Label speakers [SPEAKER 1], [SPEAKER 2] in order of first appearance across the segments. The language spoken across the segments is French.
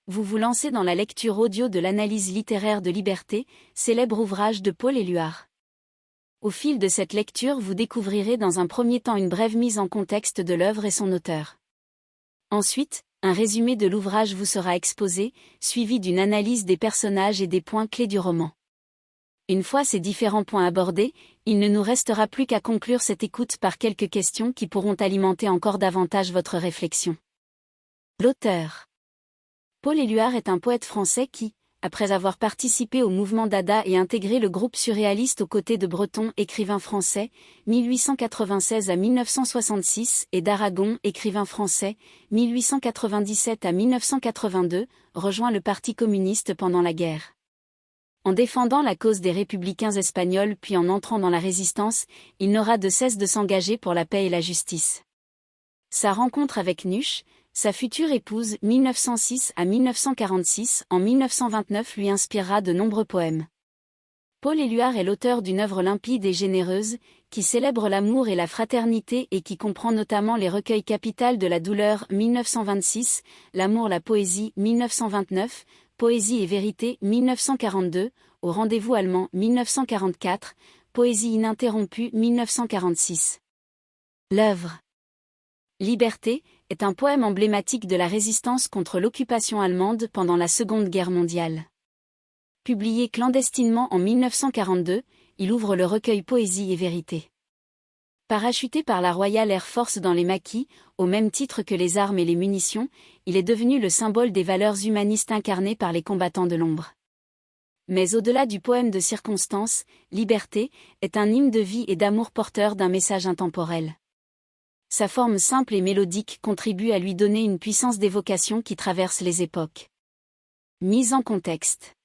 [SPEAKER 1] Vous vous lancez dans la lecture audio de l'analyse littéraire de Liberté, célèbre ouvrage de Paul Éluard. Au fil de cette lecture, vous découvrirez dans un premier temps une brève mise en contexte de l'œuvre et son auteur. Ensuite, un résumé de l'ouvrage vous sera exposé, suivi d'une analyse des personnages et des points clés du roman. Une fois ces différents points abordés, il ne nous restera plus qu'à conclure cette écoute par quelques questions qui pourront alimenter encore davantage votre réflexion. L'auteur. Paul Éluard est un poète français qui, après avoir participé au mouvement Dada et intégré le groupe surréaliste aux côtés de Breton, écrivain français, 1896 à 1966, et d'Aragon, écrivain français, 1897 à 1982, rejoint le Parti communiste pendant la guerre. En défendant la cause des républicains espagnols puis en entrant dans la résistance, il n'aura de cesse de s'engager pour la paix et la justice. Sa rencontre avec Nuche, sa future épouse 1906 à 1946, en 1929 lui inspirera de nombreux poèmes. Paul Éluard est l'auteur d'une œuvre limpide et généreuse, qui célèbre l'amour et la fraternité et qui comprend notamment les recueils Capitale de la douleur 1926, L'amour la poésie 1929, Poésie et vérité 1942, Au rendez-vous allemand 1944, Poésie ininterrompue 1946. L'œuvre Liberté est un poème emblématique de la résistance contre l'occupation allemande pendant la Seconde Guerre mondiale. Publié clandestinement en 1942, il ouvre le recueil Poésie et vérité. Parachuté par la Royal Air Force dans les maquis, au même titre que les armes et les munitions, il est devenu le symbole des valeurs humanistes incarnées par les combattants de l'ombre. Mais au-delà du poème de circonstance, Liberté est un hymne de vie et d'amour porteur d'un message intemporel. Sa forme simple et mélodique contribue à lui donner une puissance d'évocation qui traverse les époques. Mise en contexte.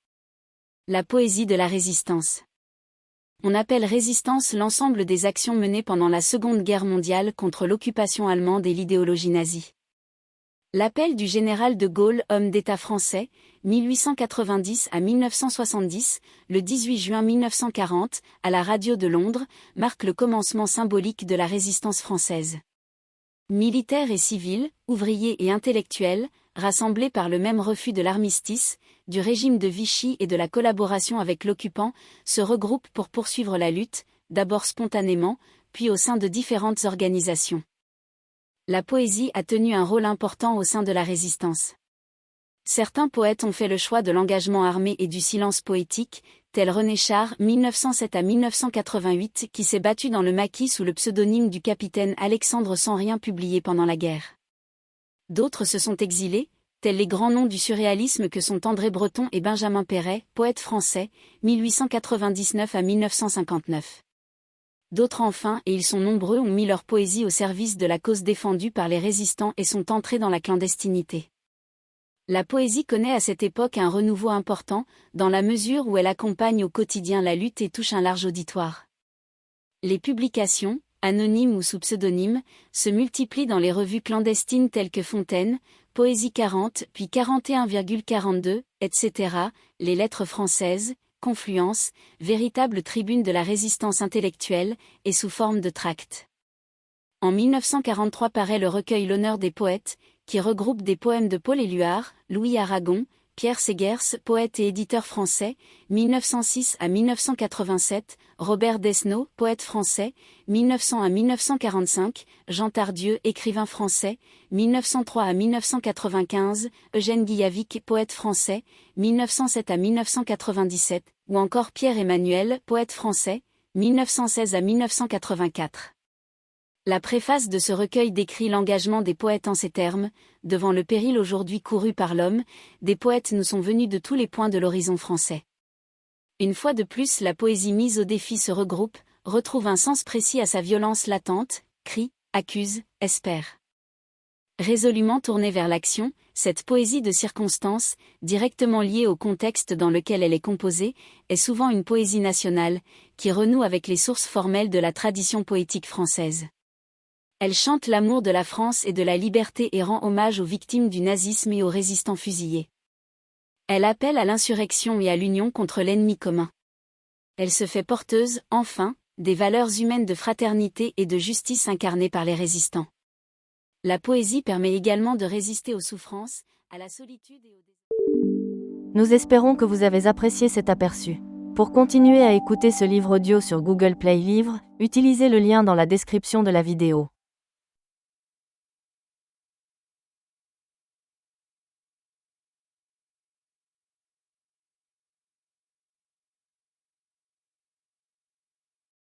[SPEAKER 1] La poésie de la résistance. On appelle résistance l'ensemble des actions menées pendant la Seconde Guerre mondiale contre l'occupation allemande et l'idéologie nazie. L'appel du général de Gaulle, homme d'État français, 1890 à 1970, le 18 juin 1940, à la radio de Londres, marque le commencement symbolique de la résistance française. Militaires et civils, ouvriers et intellectuels, rassemblés par le même refus de l'armistice, du régime de Vichy et de la collaboration avec l'occupant, se regroupent pour poursuivre la lutte, d'abord spontanément, puis au sein de différentes organisations. La poésie a tenu un rôle important au sein de la résistance. Certains poètes ont fait le choix de l'engagement armé et du silence poétique, tel René Char, 1907 à 1988, qui s'est battu dans le maquis sous le pseudonyme du capitaine Alexandre sans rien publié pendant la guerre. D'autres se sont exilés, tels les grands noms du surréalisme que sont André Breton et Benjamin Péret, poètes français, 1899 à 1959. D'autres enfin, et ils sont nombreux, ont mis leur poésie au service de la cause défendue par les résistants et sont entrés dans la clandestinité. La poésie connaît à cette époque un renouveau important, dans la mesure où elle accompagne au quotidien la lutte et touche un large auditoire. Les publications, anonymes ou sous pseudonyme, se multiplient dans les revues clandestines telles que Fontaine, Poésie 40, puis 41,42, etc., les Lettres françaises, Confluence, véritable tribune de la résistance intellectuelle, et sous forme de tracts. En 1943 paraît le recueil L'honneur des poètes, qui regroupe des poèmes de Paul Éluard, Louis Aragon, Pierre Segers, poète et éditeur français, 1906 à 1987, Robert Desnos, poète français, 1900 à 1945, Jean Tardieu, écrivain français, 1903 à 1995, Eugène Guyavic, poète français, 1907 à 1997, ou encore Pierre Emmanuel, poète français, 1916 à 1984. La préface de ce recueil décrit l'engagement des poètes en ces termes: devant le péril aujourd'hui couru par l'homme, des poètes nous sont venus de tous les points de l'horizon français. Une fois de plus, la poésie mise au défi se regroupe, retrouve un sens précis à sa violence latente, crie, accuse, espère. Résolument tournée vers l'action, cette poésie de circonstance, directement liée au contexte dans lequel elle est composée, est souvent une poésie nationale, qui renoue avec les sources formelles de la tradition poétique française. Elle chante l'amour de la France et de la liberté et rend hommage aux victimes du nazisme et aux résistants fusillés. Elle appelle à l'insurrection et à l'union contre l'ennemi commun. Elle se fait porteuse, enfin, des valeurs humaines de fraternité et de justice incarnées par les résistants. La poésie permet également de résister aux souffrances, à la solitude et au désespoir.
[SPEAKER 2] Nous espérons que vous avez apprécié cet aperçu. Pour continuer à écouter ce livre audio sur Google Play Livres, utilisez le lien dans la description de la vidéo.